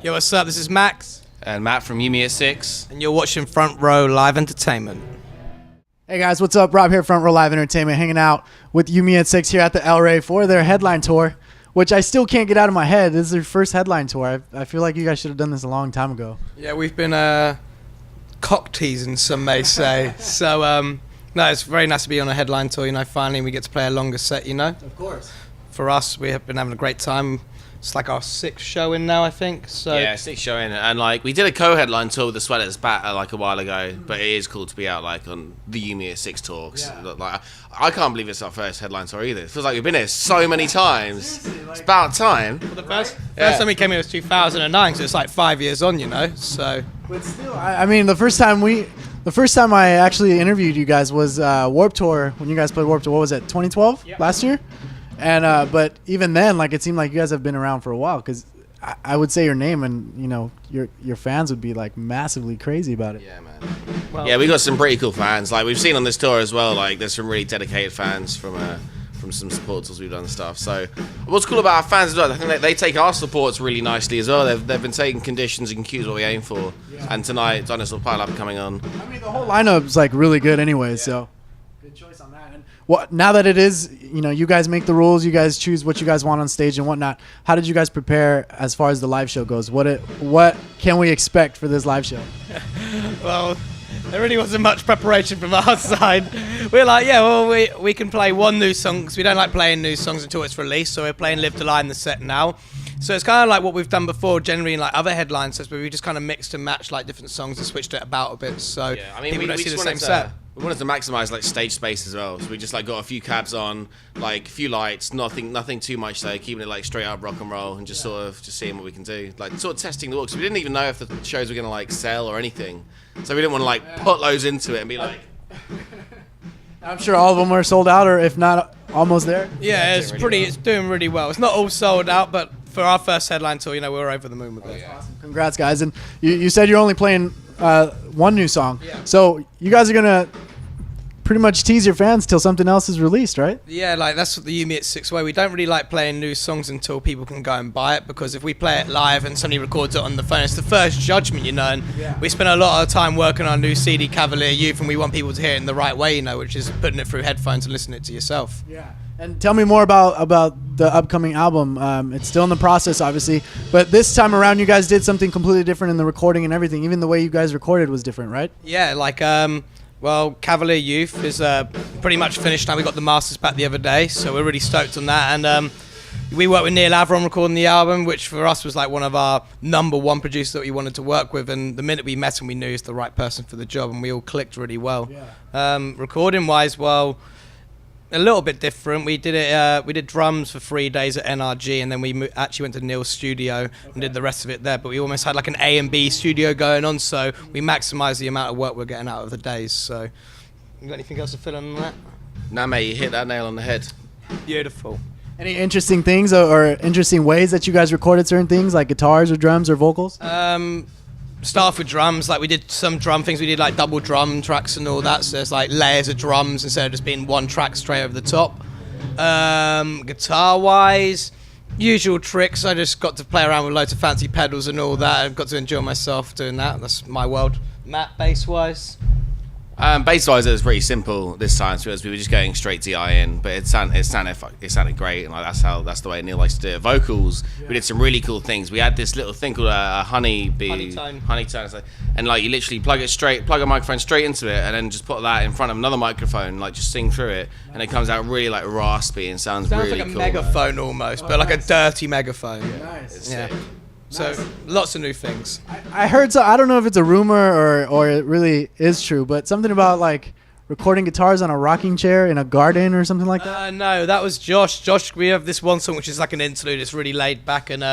Yo, what's up? This is Max. And Matt from Yumi at 6. And you're watching Front Row Live Entertainment. Hey guys, what's up? Rob here, Front Row Live Entertainment, hanging out with Yumi at 6 here at the El Rey for their headline tour, which I still can't get out of my head. This is their first headline tour. I feel like you guys should have done this a long time ago. Yeah, we've been cock teasing, some may say. So, no, it's very nice to be on a headline tour. You know, finally we get to play a longer set, you know. Of course. For us, we have been having a great time. It's like our 6th show in now, I think. So Yeah, 6th show in. And like we did a co-headline tour with the Sweaters Bat like a while ago, but it is cool to be out like on the Yumi at 6 talks. Yeah. Like I can't believe it's our first headline tour either. It feels like we've been here so many times. It's about time. Well, the first time we came here was 2009, so it's like 5 years on, you know. So, but still, I mean, the first time I actually interviewed you guys was Warped Tour, when you guys played Warped Tour. What was it, 2012? Yep. Last year? And but even then, like, it seemed like you guys have been around for a while, because I would say your name and, you know, your fans would be like massively crazy about it. Yeah, man. well, Yeah, we got some pretty cool fans. Like we've seen on this tour as well. Like there's some really dedicated fans from some support tours we've done and stuff. So what's cool about our fans as well, I think they take our supports really nicely as well. They've been taking conditions and cues what we aim for. Yeah. And tonight, Dinosaur Pile Up coming on. I mean, the whole lineup's like really good anyway, so good choice on that. And now that it is, you know, you guys make the rules, you guys choose what you guys want on stage and whatnot. How did you guys prepare as far as the live show goes? What can we expect for this live show? well, there really wasn't much preparation from our side. We're like, yeah, well, we can play one new song, because we don't like playing new songs until it's released, so we're playing Live to Lie in the set now. So it's kind of like what we've done before, generally in like other headline sets, where we just kind of mixed and matched like different songs and switched it about a bit. So Yeah, I mean, people we don't see the just same wanted set. we wanted to maximize like stage space as well. So we just like got a few cabs on, like a few lights, nothing too much though, keeping it like straight up rock and roll and just sort of just seeing what we can do, like sort of testing the waters. We didn't even know if the shows were gonna like sell or anything, so we didn't want to like put loads into it and be like. I'm sure all of them are sold out, or if not, almost there. Yeah, it's doing really well. It's not all sold out, but for our first headline tour, you know, we were over the moon with it. Awesome. Congrats, guys. And you said you're only playing one new song. Yeah. So you guys are going to pretty much tease your fans till something else is released, right? Yeah, like that's what the Yumi at 6 way. We don't really like playing new songs until people can go and buy it, because if we play it live and somebody records it on the phone, it's the first judgment, you know. And we spend a lot of time working on our new CD, Cavalier Youth, and we want people to hear it in the right way, you know, which is putting it through headphones and listening to yourself. Yeah. And tell me more about the upcoming album. It's still in the process, obviously, but this time around, you guys did something completely different in the recording and everything. Even the way you guys recorded was different, right? Yeah, like well, Cavalier Youth is pretty much finished now. We got the masters back the other day, so we're really stoked on that. And we worked with Neil Avron recording the album, which for us was like one of our #1 producers that we wanted to work with. And the minute we met him, we knew he was the right person for the job, and we all clicked really well. Yeah. Recording-wise, well, a little bit different. We did it. We did drums for 3 days at NRG, and then we actually went to Neil's studio and did the rest of it there. But we almost had like an A and B studio going on, so we maximised the amount of work we're getting out of the days. So, you got anything else to fill in on that? Nah, mate, you hit that nail on the head. Beautiful. Any interesting things or interesting ways that you guys recorded certain things, like guitars or drums or vocals? Start off with drums. Like we did some drum things. We did like double drum tracks and all that. So there's like layers of drums instead of just being one track straight over the top. Guitar-wise, usual tricks. I just got to play around with loads of fancy pedals and all that. I've got to enjoy myself doing that. That's my world. Matt, bass-wise? Bass-wise, it was pretty simple this time, because we were just going straight DI in, but it sounded great, and like that's the way Neil likes to do it. Vocals, we did some really cool things. We had this little thing called a honeytone, and like you literally plug a microphone straight into it, and then just put that in front of another microphone, like just sing through it, and it comes out really like raspy and sounds really like a cool. megaphone almost, but like a dirty megaphone. Nice. Yeah. So lots of new things. I heard, so I don't know if it's a rumor or it really is true, but something about like recording guitars on a rocking chair in a garden or something like that. No, that was Josh. Josh, we have this one song which is like an interlude. It's really laid back, and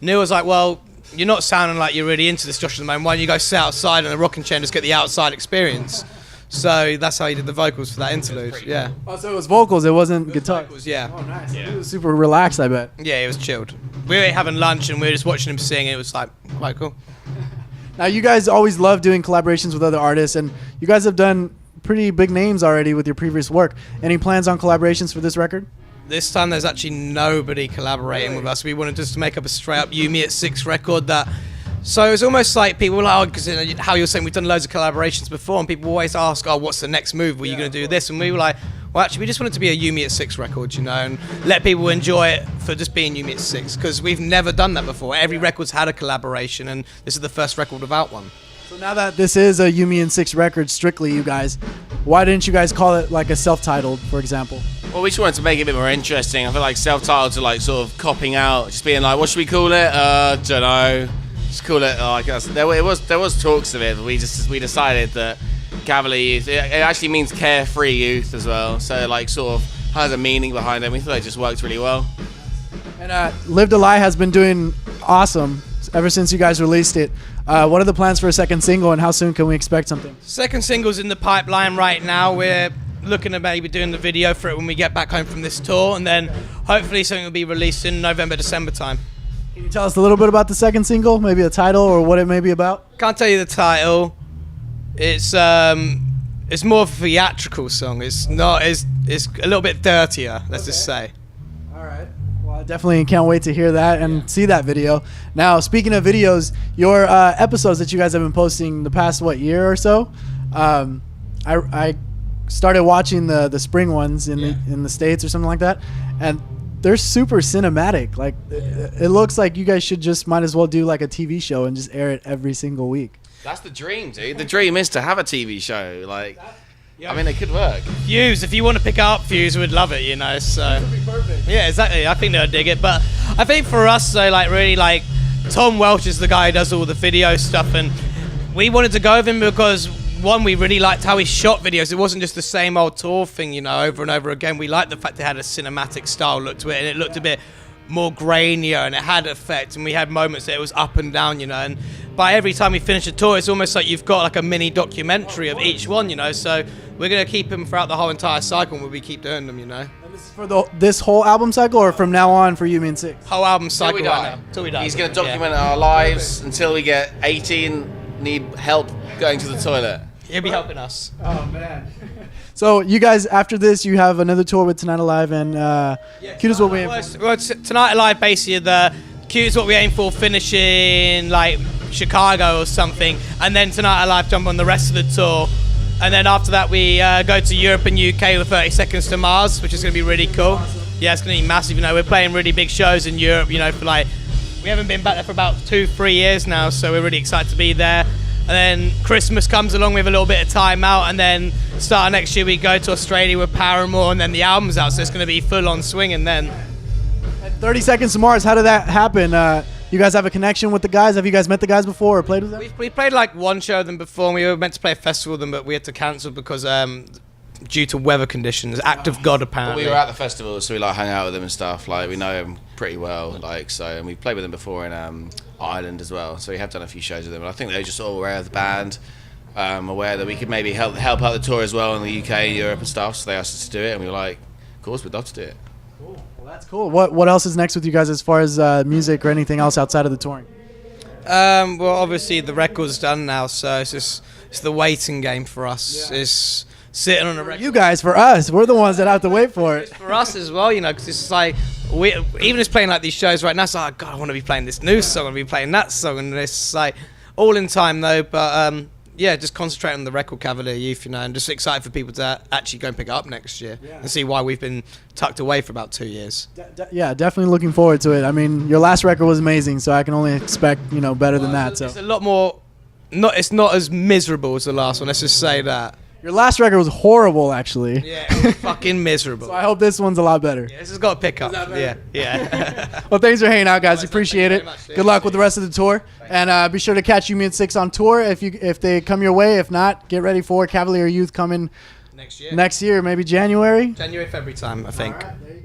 Neil was like, "Well, you're not sounding like you're really into this, Josh, at the moment. Why don't you go sit outside on a rocking chair and just get the outside experience?" So that's how he did the vocals for that interlude. Yeah. Oh, so it was vocals, it wasn't guitar. Vocals, yeah. Oh, nice. Yeah. It was super relaxed, I bet. Yeah, it was chilled. We were having lunch and we were just watching him sing. It was like quite cool. Now, you guys always love doing collaborations with other artists, and you guys have done pretty big names already with your previous work. Any plans on collaborations for this record? This time there's actually nobody collaborating with us. We wanted just to make up a straight up Yumi at 6 record that So it's almost like people were like, because how you're saying we've done loads of collaborations before, and people always ask, oh, what's the next move? Were you going to do this? And we were like, well, actually, we just want it to be a You Me at 6 record, you know, and let people enjoy it for just being You Me at 6, because we've never done that before. Every record's had a collaboration, and this is the first record without one. So now that this is a You Me and 6 record, strictly you guys, why didn't you guys call it like a self-titled, for example? Well, we just wanted to make it a bit more interesting. I feel like self-titles are like sort of copping out, just being like, what should we call it? Don't know. Just call it. I guess there was talks of it, but we decided that Cavalier Youth. It actually means carefree youth as well. So like sort of has a meaning behind it. We thought it just worked really well. And Live to Lie has been doing awesome ever since you guys released it. What are the plans for a second single, and how soon can we expect something? Second single's in the pipeline right now. We're looking at maybe doing the video for it when we get back home from this tour, and then hopefully something will be released in November, December time. Can you tell us a little bit about the second single, maybe the title or what it may be about? Can't tell you the title. It's more of a theatrical song. It's not. It's a little bit dirtier. Let's just say. All right. Well, I definitely can't wait to hear that and see that video. Now, speaking of videos, your episodes that you guys have been posting the past year or so, I started watching the spring ones in the States or something like that, and they're super cinematic. Like it looks like you guys should just might as well do like a TV show and just air it every single week. That's the dream, dude. The dream is to have a TV show. Like, I mean, it could work. Fuse, if you want to pick up Fuse, we'd love it, you know. So That would be perfect. yeah, exactly. I think they'll dig it. But I think for us, so like really, like Tom Welch is the guy who does all the video stuff, and we wanted to go with him because one, we really liked how he shot videos. It wasn't just the same old tour thing, you know, over and over again. We liked the fact it had a cinematic style look to it, and it looked a bit more grainier, and it had effect, and we had moments that it was up and down, you know. And by every time we finish a tour, it's almost like you've got like a mini documentary of each one, you know. So we're gonna keep them throughout the whole entire cycle when we keep doing them, you know. And this is for this whole album cycle, or from now on for You Me and 6? Whole album cycle Till we right die. now. Till we die. He's going to document our lives until we get 18, need help going to the toilet. He'll be helping us. Oh man. So you guys, after this, you have another tour with Tonight Alive and Cute is what we aim for. Well, Tonight Alive, basically the Cute is what we aim for, finishing like Chicago or something, and then Tonight Alive jump on the rest of the tour, and then after that we go to Europe and UK with 30 Seconds to Mars, which is going to be really cool. Awesome. Yeah, it's going to be massive. You know, we're playing really big shows in Europe. You know, for like we haven't been back there for about 2-3 years now, so we're really excited to be there. And then Christmas comes along with a little bit of time out, and then start next year we go to Australia with Paramore, and then the album's out, so it's going to be full on swinging then. And 30 Seconds to Mars, how did that happen? You guys have a connection with the guys? Have you guys met the guys before or played with them? We played like one show with them before, and we were meant to play a festival with them, but we had to cancel because due to weather conditions, act of God But apparently. we were at the festival, so we like hung out with them and stuff. Like, we know them pretty well, like, so, and we played with them before in Ireland as well. So we have done a few shows with them, and I think they were just all aware of the band, aware that we could maybe help out the tour as well in the UK and Europe and stuff. So they asked us to do it, and we were like, of course, we'd love to do it. Cool. Well, that's cool. What else is next with you guys as far as music or anything else outside of the touring? Well, obviously the record's done now, so it's the waiting game for us. Yeah. It's sitting on a record. You guys, for us, we're the ones that have to wait for it. For us as well, you know, because it's like even just playing like these shows right now, it's like, God, I want to be playing this new song, I want to be playing that song, and it's like all in time though. But yeah, just concentrate on the record, Cavalier Youth, you know, and just excited for people to actually go and pick it up next year and see why we've been tucked away for about 2 years. Yeah, definitely looking forward to it. I mean, your last record was amazing, so I can only expect better than that. So It's a lot more. It's not as miserable as the last one. Let's just say that. your last record was horrible, actually. Yeah, it was fucking miserable. So I hope this one's a lot better. Yeah, this has got to pick up. Yeah. Well, thanks for hanging out, guys. Appreciate thank it. you very much, Good luck with the rest of the tour, and be sure to catch You Me and 6 on tour if they come your way. If not, get ready for Cavalier Youth coming Next year. next year, maybe January. January, February time, I think. All right, there you